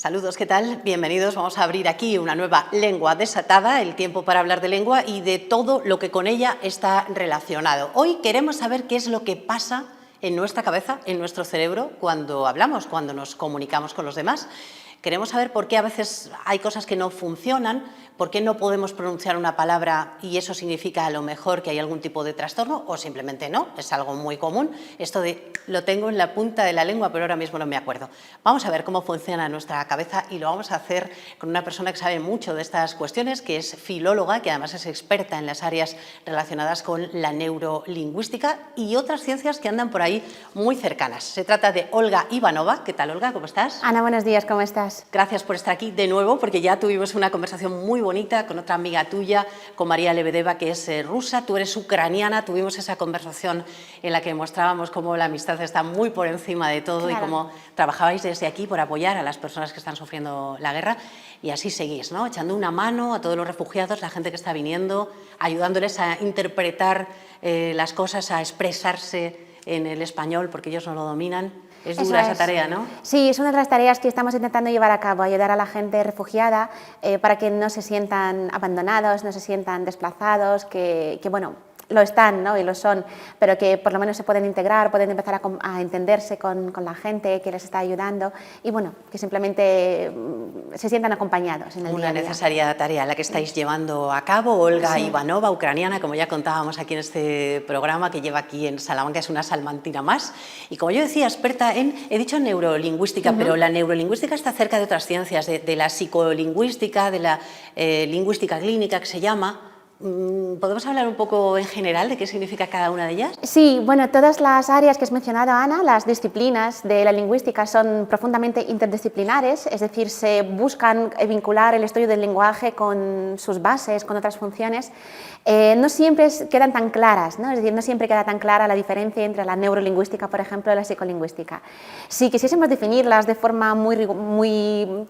Saludos, ¿qué tal? Bienvenidos. Vamos a abrir aquí una nueva lengua desatada, el tiempo para hablar de lengua y de todo lo que con ella está relacionado. Hoy queremos saber qué es lo que pasa en nuestra cabeza, en nuestro cerebro, cuando hablamos, cuando nos comunicamos con los demás. Queremos saber por qué a veces hay cosas que no funcionan, por qué no podemos pronunciar una palabra y eso significa a lo mejor que hay algún tipo de trastorno o simplemente no, es algo muy común. Esto de lo tengo en la punta de la lengua pero ahora mismo no me acuerdo. Vamos a ver cómo funciona nuestra cabeza y lo vamos a hacer con una persona que sabe mucho de estas cuestiones, que es filóloga, que además es experta en las áreas relacionadas con la neurolingüística y otras ciencias que andan por ahí muy cercanas. Se trata de Olga Ivanova. ¿Qué tal, Olga? ¿Cómo estás? Ana, buenos días, ¿cómo estás? Gracias por estar aquí de nuevo, porque ya tuvimos una conversación muy bonita con otra amiga tuya, con María Lebedeva, que es rusa, tú eres ucraniana, tuvimos esa conversación en la que mostrábamos cómo la amistad está muy por encima de todo. Claro. Y cómo trabajabais desde aquí por apoyar a las personas que están sufriendo la guerra y así seguís, ¿no? Echando una mano a todos los refugiados, la gente que está viniendo, ayudándoles a interpretar las cosas, a expresarse en el español, porque ellos no lo dominan. Es dura esa tarea, ¿no? Sí, es una de las tareas que estamos intentando llevar a cabo, ayudar a la gente refugiada para que no se sientan abandonados, no se sientan desplazados, que bueno, lo están, ¿no? Y lo son, pero que por lo menos se pueden integrar, pueden empezar a entenderse con la gente que les está ayudando y bueno, que simplemente se sientan acompañados en el día a día. Una necesaria tarea la que estáis llevando a cabo. Olga Ivanova, ucraniana, como ya contábamos aquí en este programa, que lleva aquí en Salamanca, es una salmantina más. Y como yo decía, experta en, he dicho neurolingüística, pero la neurolingüística está cerca de otras ciencias, de la psicolingüística, de la lingüística clínica que se llama. ¿Podemos hablar un poco en general de qué significa cada una de ellas? Sí, bueno, todas las áreas que has mencionado, Ana, las disciplinas de la lingüística son profundamente interdisciplinares, es decir, se buscan vincular el estudio del lenguaje con sus bases, con otras funciones. No siempre quedan tan claras, ¿no? Es decir, no siempre queda tan clara la diferencia entre la neurolingüística, por ejemplo, y la psicolingüística. Si quisiésemos definirlas de forma muy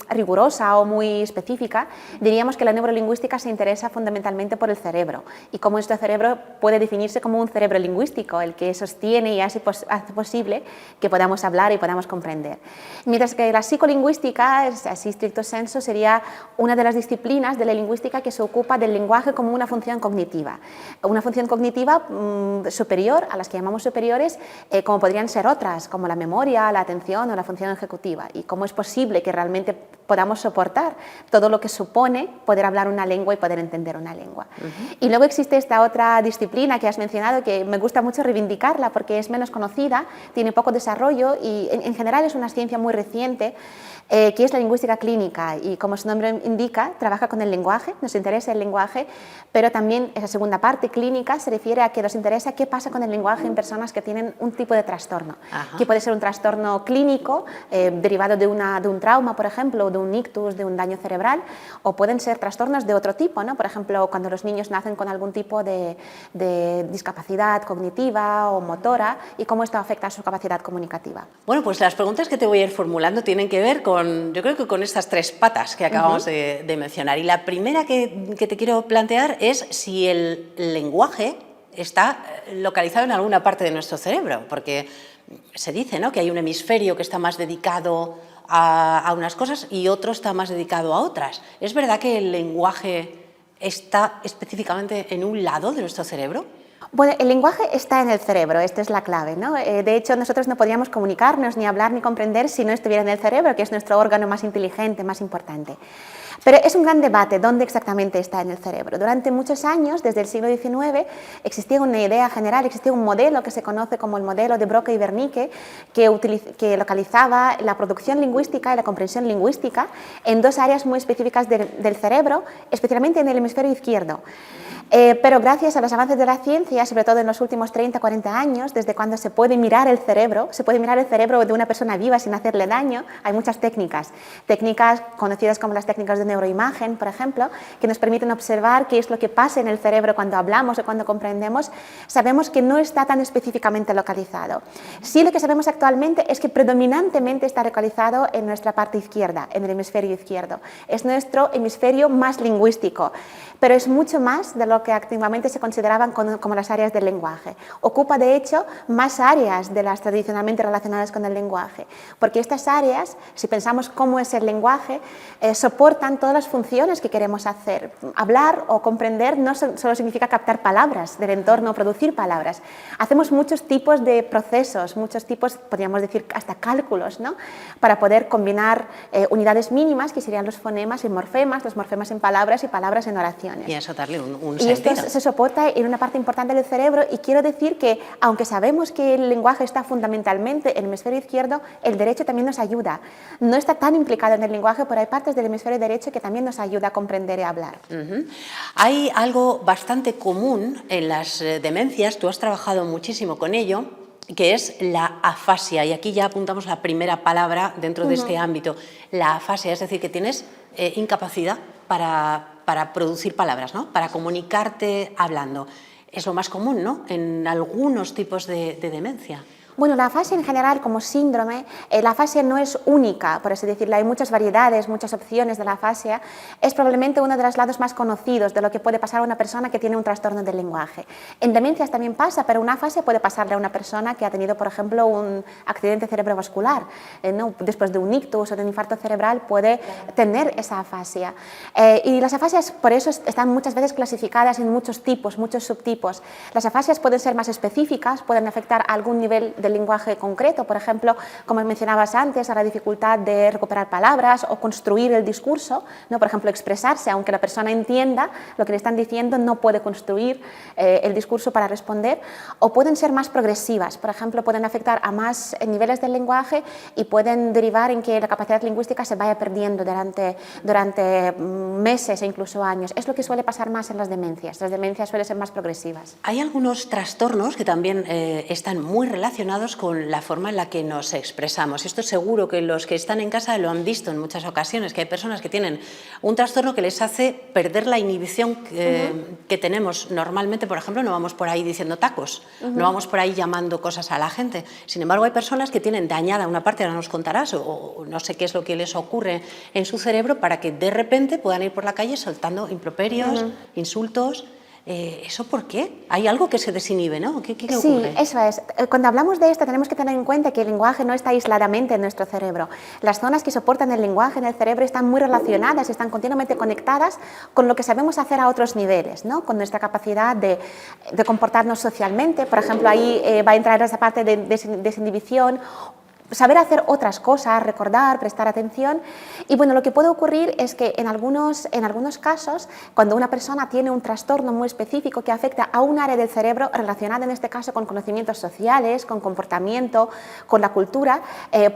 rigurosa o muy específica, diríamos que la neurolingüística se interesa fundamentalmente por el cerebro y cómo este cerebro puede definirse como un cerebro lingüístico, el que sostiene y hace posible que podamos hablar y podamos comprender. Mientras que la psicolingüística, así stricto sensu, sería una de las disciplinas de la lingüística que se ocupa del lenguaje como una función cognitiva. Una función cognitiva superior a las que llamamos superiores, como podrían ser otras, como la memoria, la atención o la función ejecutiva, y cómo es posible que realmente podamos soportar todo lo que supone poder hablar una lengua y poder entender una lengua. Y luego existe esta otra disciplina que has mencionado, que me gusta mucho reivindicarla porque es menos conocida, tiene poco desarrollo y en general es una ciencia muy reciente, que es la lingüística clínica, y como su nombre indica, trabaja con el lenguaje, nos interesa el lenguaje, pero también esa segunda parte clínica se refiere a que nos interesa qué pasa con el lenguaje en personas que tienen un tipo de trastorno, que puede ser un trastorno clínico derivado de un trauma, por ejemplo, de un ictus, de un daño cerebral, o pueden ser trastornos de otro tipo, ¿no? Por ejemplo, cuando los niños nacen con algún tipo de discapacidad cognitiva o motora y cómo esto afecta a su capacidad comunicativa. Bueno, pues las preguntas que te voy a ir formulando tienen que ver con, yo creo que con estas tres patas que acabamos de mencionar. Y la primera que te quiero plantear es si el lenguaje está localizado en alguna parte de nuestro cerebro, porque se dice, ¿no?, que hay un hemisferio que está más dedicado a unas cosas y otro está más dedicado a otras. ¿Es verdad que el lenguaje está específicamente en un lado de nuestro cerebro? Bueno, el lenguaje está en el cerebro, esta es la clave, ¿no? De hecho, nosotros no podríamos comunicarnos, ni hablar, ni comprender si no estuviera en el cerebro, que es nuestro órgano más inteligente, más importante. Pero es un gran debate dónde exactamente está en el cerebro. Durante muchos años, desde el siglo XIX, existía una idea general, existía un modelo que se conoce como el modelo de Broca y Wernicke, que localizaba la producción lingüística y la comprensión lingüística en dos áreas muy específicas del cerebro, especialmente en el hemisferio izquierdo. Pero gracias a los avances de la ciencia, sobre todo en los últimos 30-40 años, desde cuando se puede mirar el cerebro de una persona viva sin hacerle daño, hay muchas técnicas conocidas como las técnicas de neuroimagen, por ejemplo, que nos permiten observar qué es lo que pasa en el cerebro cuando hablamos o cuando comprendemos. Sabemos que no está tan específicamente localizado. Sí, lo que sabemos actualmente es que predominantemente está localizado en nuestra parte izquierda, en el hemisferio izquierdo. Es nuestro hemisferio más lingüístico, pero es mucho más de lo lo que activamente se consideraban como las áreas del lenguaje. Ocupa, de hecho, más áreas de las tradicionalmente relacionadas con el lenguaje, porque estas áreas, si pensamos cómo es el lenguaje, soportan todas las funciones que queremos hacer. Hablar o comprender no solo significa captar palabras del entorno o producir palabras. Hacemos muchos tipos de procesos, muchos tipos, podríamos decir, hasta cálculos, ¿no? Para poder combinar unidades mínimas, que serían los fonemas y morfemas, los morfemas en palabras y palabras en oraciones. Y eso darle un Y sentido. esto se soporta en una parte importante del cerebro, y quiero decir que, aunque sabemos que el lenguaje está fundamentalmente en el hemisferio izquierdo, el derecho también nos ayuda. No está tan implicado en el lenguaje, pero hay partes del hemisferio derecho que también nos ayuda a comprender y a hablar. Hay algo bastante común en las demencias, tú has trabajado muchísimo con ello, que es la afasia, y aquí ya apuntamos la primera palabra dentro de este ámbito, la afasia, es decir, que tienes incapacidad para producir palabras, ¿no? Para comunicarte hablando. Es lo más común, ¿no?, en algunos tipos de demencia. Bueno, la afasia en general como síndrome, la afasia no es única, por así decirlo, hay muchas variedades, muchas opciones de la afasia. Es probablemente uno de los lados más conocidos de lo que puede pasar a una persona que tiene un trastorno del lenguaje. En demencias también pasa, pero una afasia puede pasarle a una persona que ha tenido, por ejemplo, un accidente cerebrovascular, ¿no? Después de un ictus o de un infarto cerebral puede tener esa afasia. Y las afasias, por eso, están muchas veces clasificadas en muchos tipos, muchos subtipos. Las afasias pueden ser más específicas, pueden afectar a algún nivel del lenguaje concreto, por ejemplo, como mencionabas antes, a la dificultad de recuperar palabras o construir el discurso, ¿no? Por ejemplo, expresarse, aunque la persona entienda lo que le están diciendo, no puede construir el discurso para responder, o pueden ser más progresivas, por ejemplo, pueden afectar a más niveles del lenguaje y pueden derivar en que la capacidad lingüística se vaya perdiendo durante meses e incluso años. Es lo que suele pasar más en las demencias suelen ser más progresivas. Hay algunos trastornos que también están muy relacionados con la forma en la que nos expresamos. Esto seguro que los que están en casa lo han visto en muchas ocasiones, que hay personas que tienen un trastorno que les hace perder la inhibición que tenemos normalmente. Por ejemplo, no vamos por ahí diciendo tacos, no vamos por ahí llamando cosas a la gente. Sin embargo, hay personas que tienen dañada una parte, ahora nos contarás, o no sé qué es lo que les ocurre en su cerebro para que de repente puedan ir por la calle soltando improperios, insultos. ¿Eso por qué? Hay algo que se desinhibe, ¿no? ¿Qué ocurre? Sí, eso es. Cuando hablamos de esto tenemos que tener en cuenta que el lenguaje no está aisladamente en nuestro cerebro. Las zonas que soportan el lenguaje en el cerebro están muy relacionadas, están continuamente conectadas con lo que sabemos hacer a otros niveles, ¿no? Con nuestra capacidad de comportarnos socialmente. Por ejemplo, ahí va a entrar esa parte de desinhibición, saber hacer otras cosas, recordar, prestar atención. Y bueno, lo que puede ocurrir es que en algunos casos, cuando una persona tiene un trastorno muy específico que afecta a un área del cerebro relacionada en este caso con conocimientos sociales, con comportamiento, con la cultura,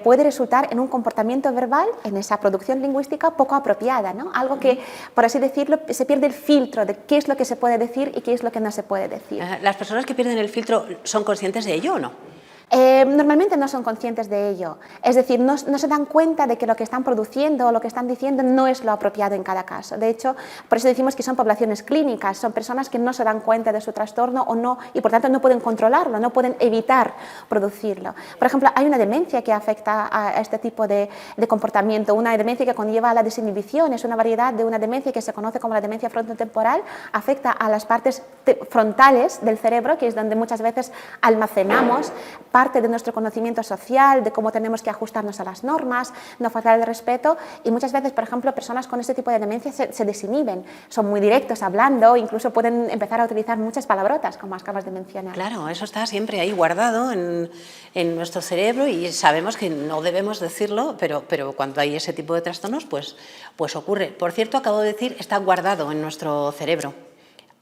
puede resultar en un comportamiento verbal, en esa producción lingüística poco apropiada, ¿no? Algo que, por así decirlo, se pierde el filtro de qué es lo que se puede decir y qué es lo que no se puede decir. ¿Las personas que pierden el filtro son conscientes de ello o no? Normalmente no son conscientes de ello, es decir, no se dan cuenta de que lo que están produciendo o lo que están diciendo no es lo apropiado en cada caso. De hecho, por eso decimos que son poblaciones clínicas, son personas que no se dan cuenta de su trastorno o no, y por tanto no pueden controlarlo, no pueden evitar producirlo. Por ejemplo, hay una demencia que afecta a este tipo de comportamiento, una demencia que conlleva a la desinhibición, es una variedad de una demencia que se conoce como la demencia frontotemporal, afecta a las partes frontales del cerebro, que es donde muchas veces almacenamos parte de nuestro conocimiento social, de cómo tenemos que ajustarnos a las normas, no faltar el respeto, y muchas veces, por ejemplo, personas con este tipo de demencia se desinhiben, son muy directos hablando, incluso pueden empezar a utilizar muchas palabrotas, como acabas de mencionar. Claro, eso está siempre ahí guardado en nuestro cerebro y sabemos que no debemos decirlo, pero cuando hay ese tipo de trastornos, pues ocurre. Por cierto, acabo de decir, está guardado en nuestro cerebro.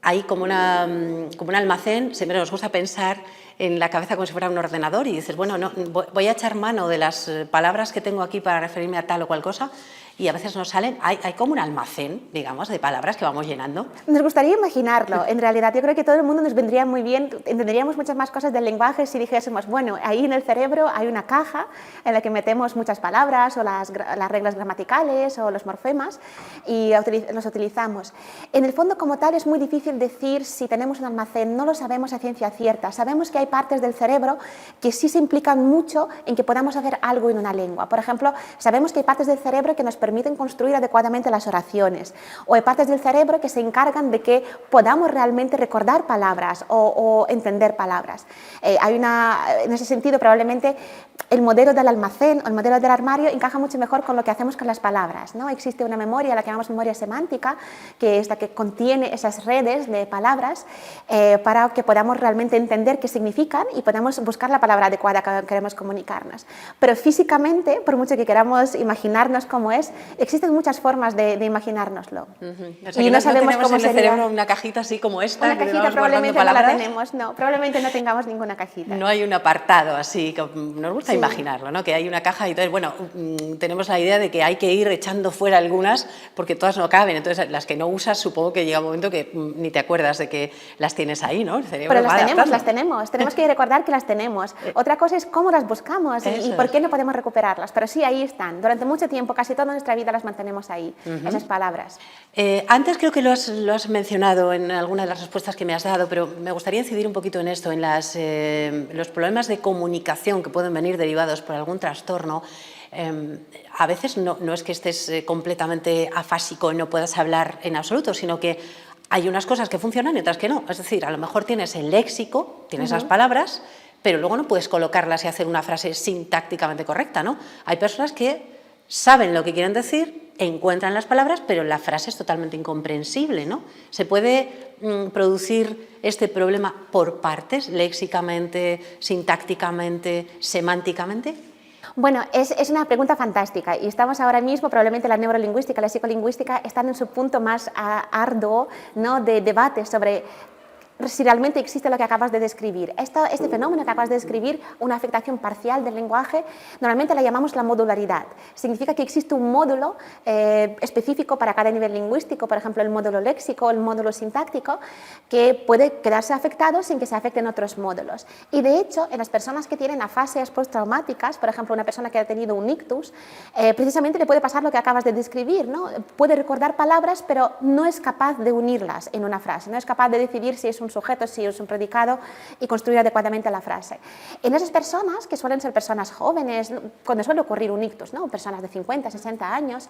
Hay como un almacén, siempre nos gusta pensar en la cabeza como si fuera un ordenador y dices, bueno, no, voy a echar mano de las palabras que tengo aquí para referirme a tal o cual cosa, y a veces nos salen, hay como un almacén, digamos, de palabras que vamos llenando. Nos gustaría imaginarlo, en realidad yo creo que todo el mundo nos vendría muy bien, entenderíamos muchas más cosas del lenguaje si dijésemos, bueno, ahí en el cerebro hay una caja en la que metemos muchas palabras o las reglas gramaticales o los morfemas y los utilizamos. En el fondo como tal es muy difícil decir si tenemos un almacén, no lo sabemos a ciencia cierta, sabemos que hay partes del cerebro que sí se implican mucho en que podamos hacer algo en una lengua. Por ejemplo, sabemos que hay partes del cerebro que nos permiten construir adecuadamente las oraciones. O hay partes del cerebro que se encargan de que podamos realmente recordar palabras o entender palabras. En ese sentido, probablemente el modelo del almacén o el modelo del armario encaja mucho mejor con lo que hacemos con las palabras, ¿no? Existe una memoria, la que llamamos memoria semántica, que es la que contiene esas redes de palabras para que podamos realmente entender qué significan y podamos buscar la palabra adecuada que queremos comunicarnos. Pero físicamente, por mucho que queramos imaginarnos cómo es, existen muchas formas de imaginárnoslo. O sea, y no sabemos cómo sería. Cerebro una cajita así como esta. Una cajita probablemente no la tenemos, no, probablemente no tengamos ninguna cajita. No hay un apartado así, nos gusta imaginarlo, ¿no? Que hay una caja y entonces, bueno, tenemos la idea de que hay que ir echando fuera algunas porque todas no caben, entonces las que no usas supongo que llega un momento que ni te acuerdas de que las tienes ahí, ¿no? El cerebro pero las tenemos que recordar que las tenemos. Otra cosa es cómo las buscamos y por qué no podemos recuperarlas, pero sí, ahí están. Durante mucho tiempo, casi toda nuestra vida las mantenemos ahí, esas palabras. Antes creo que lo has mencionado en alguna de las respuestas que me has dado, pero me gustaría incidir un poquito en esto, en los problemas de comunicación que pueden venir derivados por algún trastorno. A veces no es que estés completamente afásico y no puedas hablar en absoluto, sino que hay unas cosas que funcionan y otras que no. Es decir, a lo mejor tienes el léxico, tienes las palabras, pero luego no puedes colocarlas y hacer una frase sintácticamente correcta, ¿no? Hay personas que saben lo que quieren decir, encuentran las palabras, pero la frase es totalmente incomprensible, ¿no? ¿Se puede producir este problema por partes, léxicamente, sintácticamente, semánticamente? Bueno, es una pregunta fantástica y estamos ahora mismo, probablemente la neurolingüística, la psicolingüística están en su punto más arduo, ¿no?, de debate sobre si realmente existe lo que acabas de describir. Este fenómeno que acabas de describir, una afectación parcial del lenguaje, normalmente la llamamos la modularidad. Significa que existe un módulo específico para cada nivel lingüístico, por ejemplo, el módulo léxico, el módulo sintáctico, que puede quedarse afectado sin que se afecten otros módulos. Y de hecho, en las personas que tienen afasias postraumáticas, por ejemplo, una persona que ha tenido un ictus, precisamente le puede pasar lo que acabas de describir, ¿no? Puede recordar palabras, pero no es capaz de unirlas en una frase, no es capaz de decidir si es un sujeto, si es un predicado y construir adecuadamente la frase. En esas personas, que suelen ser personas jóvenes, cuando suele ocurrir un ictus, ¿no?, personas de 50, 60 años,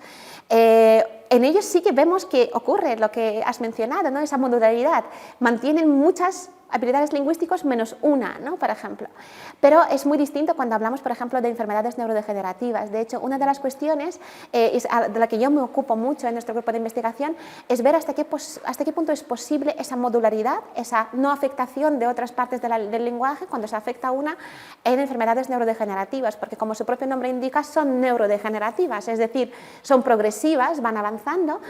en ellos sí que vemos que ocurre lo que has mencionado, ¿no?, esa modularidad. Mantienen muchas habilidades lingüísticas menos una, ¿no?, por ejemplo. Pero es muy distinto cuando hablamos, por ejemplo, de enfermedades neurodegenerativas. De hecho, una de las cuestiones de la que yo me ocupo mucho en nuestro grupo de investigación es ver hasta qué punto es posible esa modularidad, esa no afectación de otras partes del lenguaje cuando se afecta una en enfermedades neurodegenerativas, porque como su propio nombre indica, son neurodegenerativas, es decir, son progresivas, van avanzando,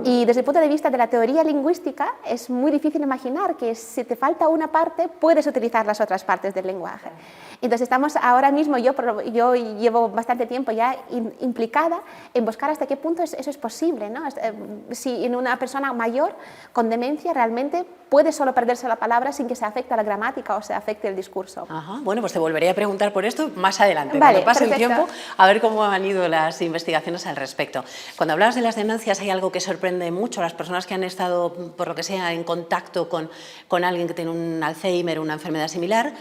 y desde el punto de vista de la teoría lingüística es muy difícil imaginar que si te falta una parte, puedes utilizar las otras partes del lenguaje. Entonces estamos ahora mismo, yo llevo bastante tiempo ya implicada en buscar hasta qué punto eso es posible, ¿no? Si en una persona mayor con demencia realmente puede solo perderse la palabra sin que se afecte la gramática o se afecte el discurso. Ajá. Bueno, pues te volveré a preguntar por esto más adelante, vale, cuando pase perfecto. el tiempo, a ver cómo han ido las investigaciones al respecto. Cuando hablas de las demencias, hay algo que sorprende mucho a las personas que han estado, por lo que sea, en contacto con alguien que tiene un Alzheimer o una enfermedad similar.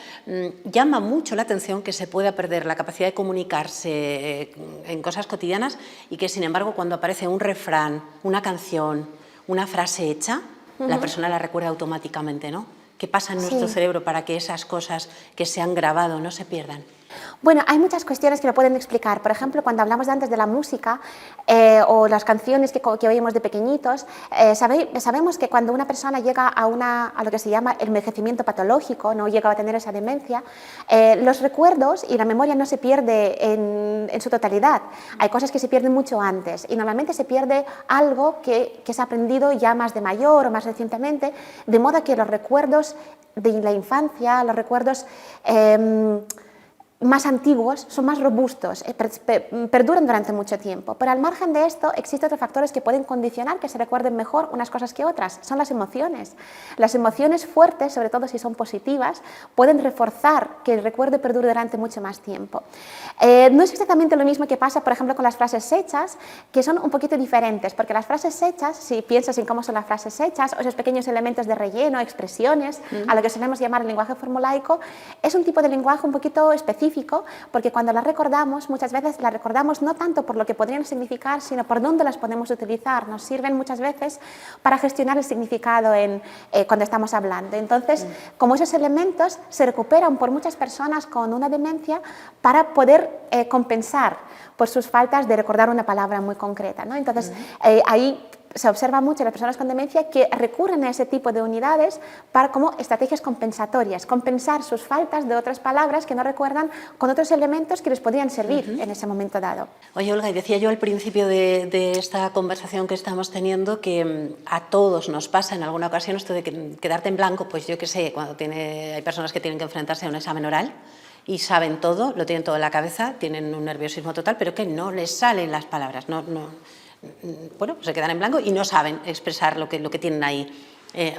Llama mucho la atención que se pueda perder la capacidad de comunicarse en cosas cotidianas y que, sin embargo, cuando aparece un refrán, una canción, una frase hecha, la persona la recuerda automáticamente, ¿no? ¿Qué pasa en nuestro cerebro para que esas cosas que se han grabado no se pierdan? Bueno, hay muchas cuestiones que lo pueden explicar. Por ejemplo, cuando hablamos antes de la música o las canciones que oímos de pequeñitos, sabemos que cuando una persona llega a lo que se llama el envejecimiento patológico, no llega a tener esa demencia, los recuerdos y la memoria no se pierde en su totalidad. Hay cosas que se pierden mucho antes y normalmente se pierde algo que se ha aprendido ya más de mayor o más recientemente, de modo que los recuerdos de la infancia, los recuerdos más antiguos son más robustos, perduran durante mucho tiempo. Pero al margen de esto, existen otros factores que pueden condicionar que se recuerden mejor unas cosas que otras. Son las emociones. Las emociones fuertes, sobre todo si son positivas, pueden reforzar que el recuerdo perdure durante mucho más tiempo. No es exactamente lo mismo que pasa, por ejemplo, con las frases hechas, que son un poquito diferentes, porque las frases hechas, si piensas en cómo son las frases hechas, o esos pequeños elementos de relleno, expresiones, a lo que solemos llamar el lenguaje formulaico, es un tipo de lenguaje un poquito específico, específico, porque cuando las recordamos, muchas veces las recordamos no tanto por lo que podrían significar, sino por dónde las podemos utilizar. Nos sirven muchas veces para gestionar el significado cuando estamos hablando. Entonces, como esos elementos se recuperan por muchas personas con una demencia para poder compensar por sus faltas de recordar una palabra muy concreta, ¿no? Entonces, ahí se observa mucho en las personas con demencia que recurren a ese tipo de unidades para como estrategias compensatorias, compensar sus faltas de otras palabras que no recuerdan con otros elementos que les podrían servir en ese momento dado. Oye, Olga, y decía yo al principio de esta conversación que estamos teniendo que a todos nos pasa en alguna ocasión esto de quedarte en blanco, pues yo qué sé, cuando hay personas que tienen que enfrentarse a un examen oral y saben todo, lo tienen todo en la cabeza, tienen un nerviosismo total, pero que no les salen las palabras, bueno, pues se quedan en blanco y no saben expresar lo que tienen ahí.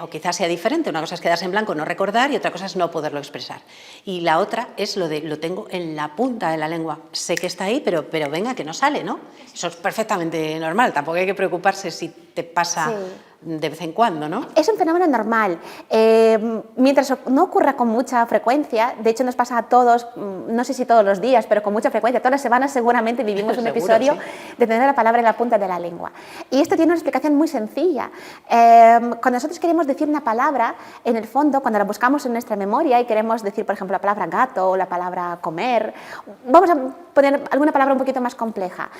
O quizás sea diferente, una cosa es quedarse en blanco, no recordar, y otra cosa es no poderlo expresar. Y la otra es lo tengo en la punta de la lengua, sé que está ahí, pero venga, que no sale, ¿no? Eso es perfectamente normal, tampoco hay que preocuparse si te pasa de vez en cuando, ¿no? Es un fenómeno normal. Mientras no ocurra con mucha frecuencia, de hecho nos pasa a todos, no sé si todos los días, pero con mucha frecuencia, todas las semanas seguramente vivimos un episodio de tener la palabra en la punta de la lengua. Y esto tiene una explicación muy sencilla. Cuando nosotros queremos decir una palabra, en el fondo, cuando la buscamos en nuestra memoria y queremos decir, por ejemplo, la palabra gato o la palabra comer, vamos a poner alguna palabra un poquito más compleja.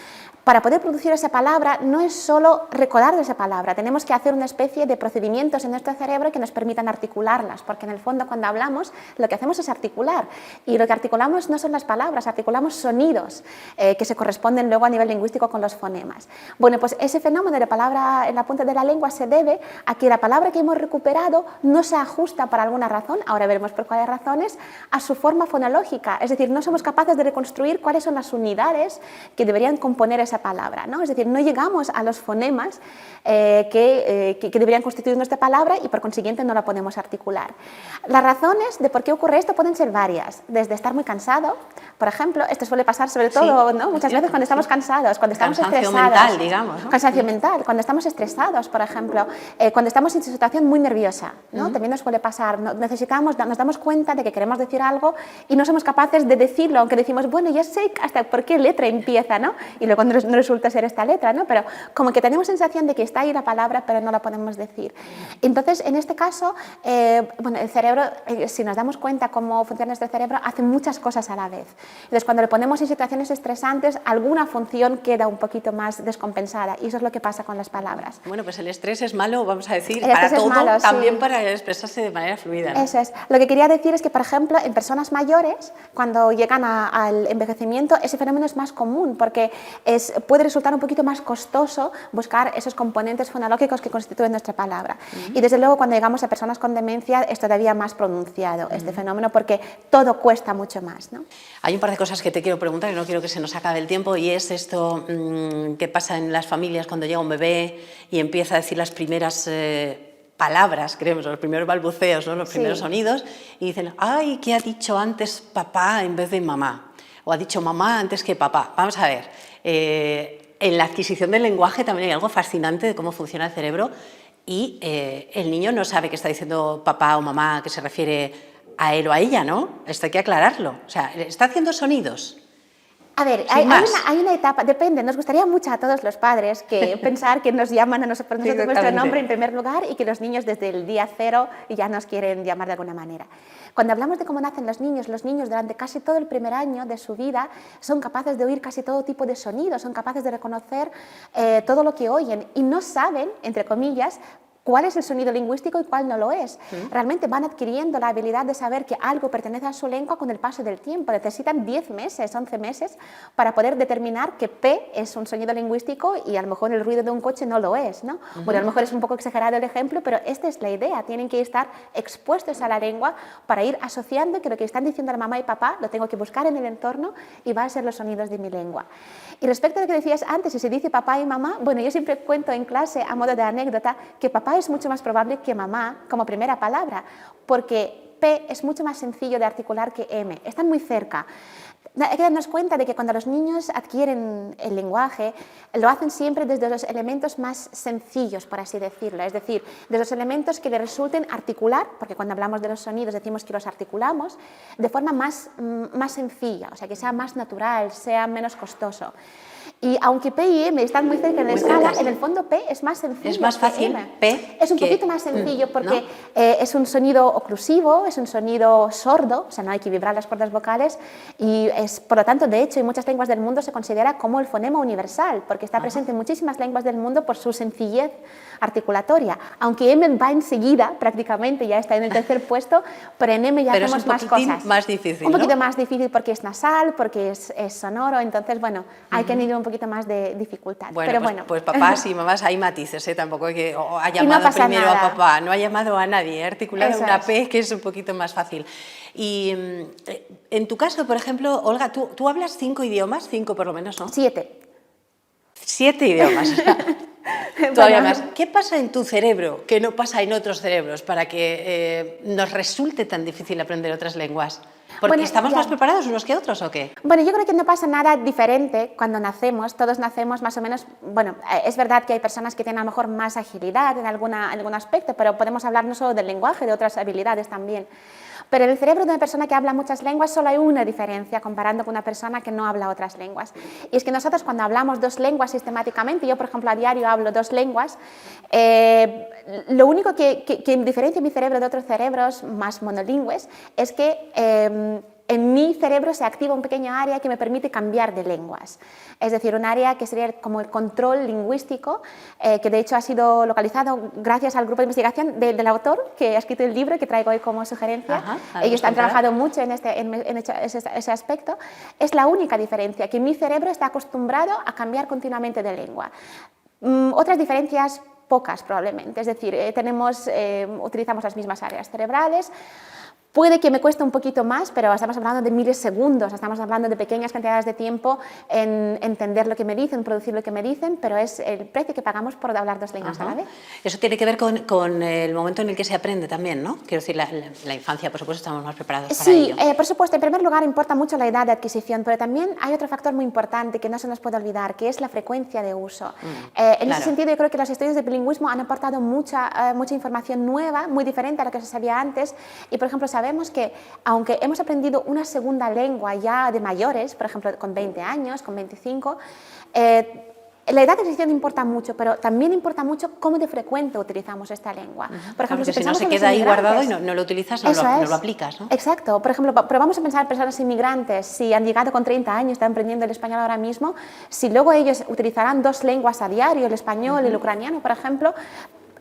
Para poder producir esa palabra no es solo recordar de esa palabra, tenemos que hacer una especie de procedimientos en nuestro cerebro que nos permitan articularlas, porque en el fondo cuando hablamos lo que hacemos es articular, y lo que articulamos no son las palabras, articulamos sonidos que se corresponden luego a nivel lingüístico con los fonemas. Bueno, pues ese fenómeno de la palabra en la punta de la lengua se debe a que la palabra que hemos recuperado no se ajusta por alguna razón, ahora veremos por cuáles razones, a su forma fonológica, es decir, no somos capaces de reconstruir cuáles son las unidades que deberían componer esa palabra, ¿no? Es decir, no llegamos a los fonemas que deberían constituir nuestra palabra y por consiguiente no la podemos articular. Las razones de por qué ocurre esto pueden ser varias, desde estar muy cansado, por ejemplo, esto suele pasar sobre todo, ¿no? Muchas veces cuando estamos cansados, cuando estamos estresados. Cansancio mental, digamos, ¿no? Cansancio mental, cuando estamos estresados, por ejemplo, cuando estamos en situación muy nerviosa, ¿no? También nos suele pasar, nos damos cuenta de que queremos decir algo y no somos capaces de decirlo, aunque decimos, bueno, ya sé hasta por qué letra empieza, ¿no? Y luego no resulta ser esta letra, ¿no? Pero como que tenemos sensación de que está ahí la palabra, pero no la podemos decir. Entonces, en este caso, bueno, el cerebro, si nos damos cuenta cómo funciona nuestro cerebro, hace muchas cosas a la vez. Entonces, cuando le ponemos en situaciones estresantes, alguna función queda un poquito más descompensada, y eso es lo que pasa con las palabras. Bueno, pues el estrés es malo, vamos a decir, para todo, malo, también sí. Para expresarse de manera fluida, ¿no? Eso es. Lo que quería decir es que, por ejemplo, en personas mayores, cuando llegan al envejecimiento, ese fenómeno es más común, porque puede resultar un poquito más costoso buscar esos componentes fonológicos que constituyen nuestra palabra. Y desde luego, cuando llegamos a personas con demencia, es todavía más pronunciado este fenómeno, porque todo cuesta mucho más, ¿no? Hay un par de cosas que te quiero preguntar y no quiero que se nos acabe el tiempo, y es esto que pasa en las familias cuando llega un bebé y empieza a decir las primeras palabras, creemos, los primeros balbuceos, ¿no? Los primeros sonidos, y dicen, ay, ¿qué ha dicho antes papá en vez de mamá? O ha dicho mamá antes que papá. Vamos a ver, en la adquisición del lenguaje también hay algo fascinante de cómo funciona el cerebro, y el niño no sabe que está diciendo papá o mamá, que se refiere a él o a ella, ¿no? Esto hay que aclararlo. O sea, está haciendo sonidos. A ver, hay una etapa, depende, nos gustaría mucho a todos los padres que pensar que nos llaman a nosotros nuestro nombre en primer lugar y que los niños desde el día cero ya nos quieren llamar de alguna manera. Cuando hablamos de cómo nacen los niños durante casi todo el primer año de su vida son capaces de oír casi todo tipo de sonidos, son capaces de reconocer todo lo que oyen y no saben, entre comillas, cuál es el sonido lingüístico y cuál no lo es. Realmente van adquiriendo la habilidad de saber que algo pertenece a su lengua con el paso del tiempo. Necesitan 10 meses, 11 meses para poder determinar que P es un sonido lingüístico y a lo mejor el ruido de un coche no lo es, ¿no? Bueno, a lo mejor es un poco exagerado el ejemplo, pero esta es la idea. Tienen que estar expuestos a la lengua para ir asociando que lo que están diciendo la mamá y papá lo tengo que buscar en el entorno y va a ser los sonidos de mi lengua. Y respecto a lo que decías antes, si se dice papá y mamá, bueno, yo siempre cuento en clase, a modo de anécdota, que papá es mucho más probable que mamá como primera palabra, porque P es mucho más sencillo de articular que M, están muy cerca. hay que darnos cuenta de que cuando los niños adquieren el lenguaje, lo hacen siempre desde los elementos más sencillos, por así decirlo, es decir, de los elementos que les resulten articular, porque cuando hablamos de los sonidos decimos que los articulamos, de forma más sencilla, o sea, que sea más natural, sea menos costoso. Y aunque P y M están muy cerca en la escala, en el fondo P es más sencillo. Es más fácil que M. P. Es un poquito más sencillo porque es un sonido oclusivo, es un sonido sordo, o sea, no hay que vibrar las cuerdas vocales y es, por lo tanto, de hecho, en muchas lenguas del mundo se considera como el fonema universal, porque está presente en muchísimas lenguas del mundo por su sencillez articulatoria. Aunque M va enseguida, prácticamente, ya está en el tercer puesto, pero en M ya hacemos más cosas. Es un poquitín más difícil, un poquito más difícil porque es nasal, porque es sonoro, entonces, bueno, hay que añadir un poquito más de dificultad. Bueno, pero pues papás y mamás hay matices, tampoco hay que ha llamado no primero nada. a papá, no ha llamado a nadie, articulado Eso una es. P que es un poquito más fácil. Y en tu caso, por ejemplo, Olga, tú hablas 5 idiomas, 5 por lo menos, ¿no? 7. 7 idiomas. Todavía más. ¿Qué pasa en tu cerebro que no pasa en otros cerebros para que nos resulte tan difícil aprender otras lenguas? ¿Porque Bueno, estamos ya. más preparados unos que otros o qué? Bueno, yo creo que no pasa nada diferente cuando nacemos, todos nacemos más o menos, bueno, es verdad que hay personas que tienen a lo mejor más agilidad en algún aspecto, pero podemos hablar no solo del lenguaje, de otras habilidades también. Pero en el cerebro de una persona que habla muchas lenguas solo hay una diferencia comparando con una persona que no habla otras lenguas. Y es que nosotros cuando hablamos 2 lenguas sistemáticamente, yo por ejemplo a diario hablo 2 lenguas, lo único que diferencia mi cerebro de otros cerebros más monolingües es que en mi cerebro se activa un pequeño área que me permite cambiar de lenguas. Es decir, un área que sería como el control lingüístico, que de hecho ha sido localizado gracias al grupo de investigación del autor que ha escrito el libro que traigo hoy como sugerencia. Ajá, Ellos han trabajado mucho en ese aspecto. Es la única diferencia, que mi cerebro está acostumbrado a cambiar continuamente de lengua. Otras diferencias pocas probablemente, es decir, utilizamos las mismas áreas cerebrales. Puede que me cueste un poquito más, pero estamos hablando de milisegundos, estamos hablando de pequeñas cantidades de tiempo en entender lo que me dicen, producir lo que me dicen, pero es el precio que pagamos por hablar 2 lenguas a la vez. Eso tiene que ver con el momento en el que se aprende también, ¿no? Quiero decir, la infancia, por supuesto, estamos más preparados para ello. Sí, por supuesto, en primer lugar importa mucho la edad de adquisición, pero también hay otro factor muy importante que no se nos puede olvidar, que es la frecuencia de uso. En ese sentido, yo creo que los estudios de bilingüismo han aportado mucha información nueva, muy diferente a lo que se sabía antes, y por ejemplo, sabemos que aunque hemos aprendido una segunda lengua ya de mayores, por ejemplo con 20 años, con 25, la edad de adquisición importa mucho, pero también importa mucho cómo de frecuente utilizamos esta lengua. Por ejemplo, si no se queda ahí guardado y no lo utilizas, no lo aplicas, ¿no? Exacto. Por ejemplo, pero vamos a pensar en personas inmigrantes, si han llegado con 30 años, están aprendiendo el español ahora mismo, si luego ellos utilizarán 2 lenguas a diario, el español y el ucraniano, por ejemplo,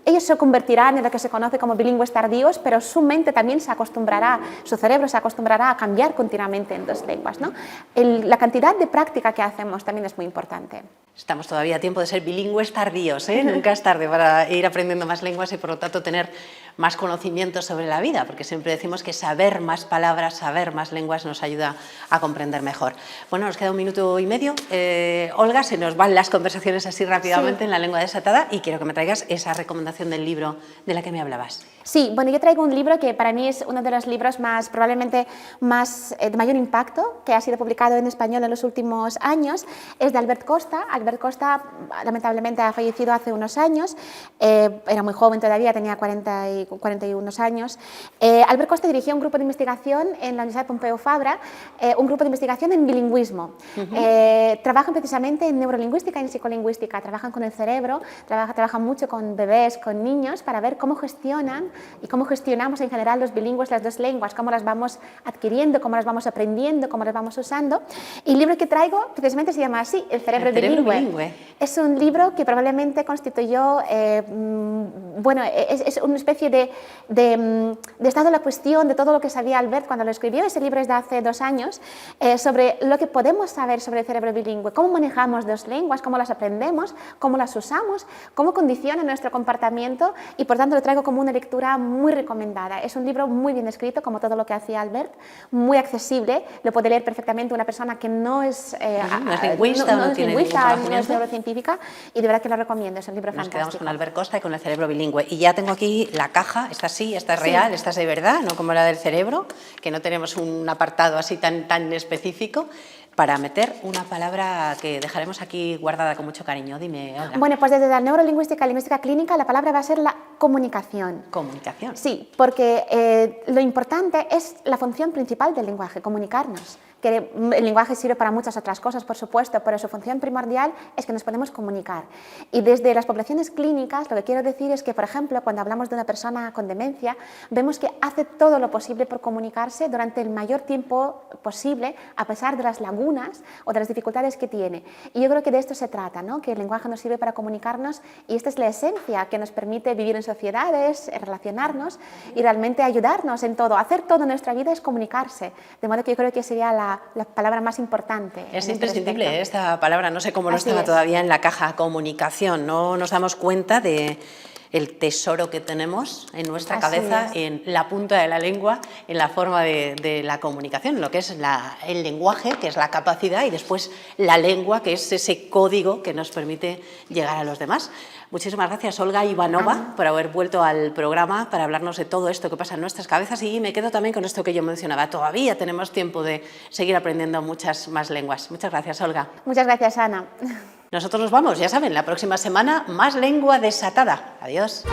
ellos se convertirán en lo que se conoce como bilingües tardíos, pero su mente también se acostumbrará, su cerebro se acostumbrará a cambiar continuamente en 2 lenguas, ¿no? La cantidad de práctica que hacemos también es muy importante. Estamos todavía a tiempo de ser bilingües tardíos, ¿eh? Nunca es tarde para ir aprendiendo más lenguas y por lo tanto tener más conocimientos sobre la vida, porque siempre decimos que saber más palabras, saber más lenguas nos ayuda a comprender mejor. Bueno, nos queda 1 minuto y medio. Olga, se nos van las conversaciones así rápidamente en la lengua desatada y quiero que me traigas esa recomendación del libro de la que me hablabas. Sí, bueno, yo traigo un libro que para mí es uno de los libros probablemente de mayor impacto, que ha sido publicado en español en los últimos años. Es de Albert Costa. Albert Costa lamentablemente ha fallecido hace unos años, era muy joven todavía, tenía 41 años. Albert Costa dirigía un grupo de investigación en la Universidad Pompeu Fabra, un grupo de investigación en bilingüismo. Trabajan precisamente en neurolingüística y en psicolingüística, trabajan con el cerebro, trabajan mucho con bebés, con niños, para ver cómo gestionan y cómo gestionamos en general los bilingües las 2 lenguas, cómo las vamos adquiriendo, cómo las vamos aprendiendo, cómo las vamos usando. Y el libro que traigo precisamente se llama así, El cerebro bilingüe. Es un libro que probablemente constituyó, bueno, es una especie de estado de la cuestión de todo lo que sabía Albert cuando lo escribió. Ese libro es de hace 2 años, sobre lo que podemos saber sobre el cerebro bilingüe, cómo manejamos 2 lenguas, cómo las aprendemos, cómo las usamos, cómo condiciona nuestro comportamiento y por tanto lo traigo como una lectura muy recomendada. Es un libro muy bien escrito, como todo lo que hacía Albert, muy accesible, lo puede leer perfectamente una persona que no es lingüista, no es lingüista, no es neurocientífica y de verdad que lo recomiendo, es un libro fantástico. Nos quedamos con Albert Costa y con El cerebro bilingüe. Y ya tengo aquí la caja, esta sí, esta es real, esta es de verdad, no como la del cerebro, que no tenemos un apartado así tan específico, para meter una palabra que dejaremos aquí guardada con mucho cariño. Dime, Olga. Bueno, pues desde la neurolingüística y lingüística clínica la palabra va a ser la comunicación. Comunicación. Sí, porque lo importante es la función principal del lenguaje, comunicarnos. Que el lenguaje sirve para muchas otras cosas, por supuesto, pero su función primordial es que nos podemos comunicar. Y desde las poblaciones clínicas, lo que quiero decir es que, por ejemplo, cuando hablamos de una persona con demencia, vemos que hace todo lo posible por comunicarse durante el mayor tiempo posible, a pesar de las lagunas o de las dificultades que tiene. Y yo creo que de esto se trata, ¿no? Que el lenguaje nos sirve para comunicarnos y esta es la esencia que nos permite vivir en sociedades, relacionarnos y realmente ayudarnos en todo. Hacer todo en nuestra vida es comunicarse. De modo que yo creo que sería la palabra más importante. Es imprescindible esta palabra, no sé cómo no estaba todavía en la caja, comunicación. No nos damos cuenta de el tesoro que tenemos en nuestra cabeza, en la punta de la lengua, en la forma de la comunicación, lo que es el lenguaje, que es la capacidad, y después la lengua, que es ese código que nos permite llegar a los demás. Muchísimas gracias, Olga Ivanova, por haber vuelto al programa para hablarnos de todo esto que pasa en nuestras cabezas, y me quedo también con esto que yo mencionaba. Todavía tenemos tiempo de seguir aprendiendo muchas más lenguas. Muchas gracias, Olga. Muchas gracias, Ana. Nosotros nos vamos, ya saben, la próxima semana más lengua desatada. Adiós.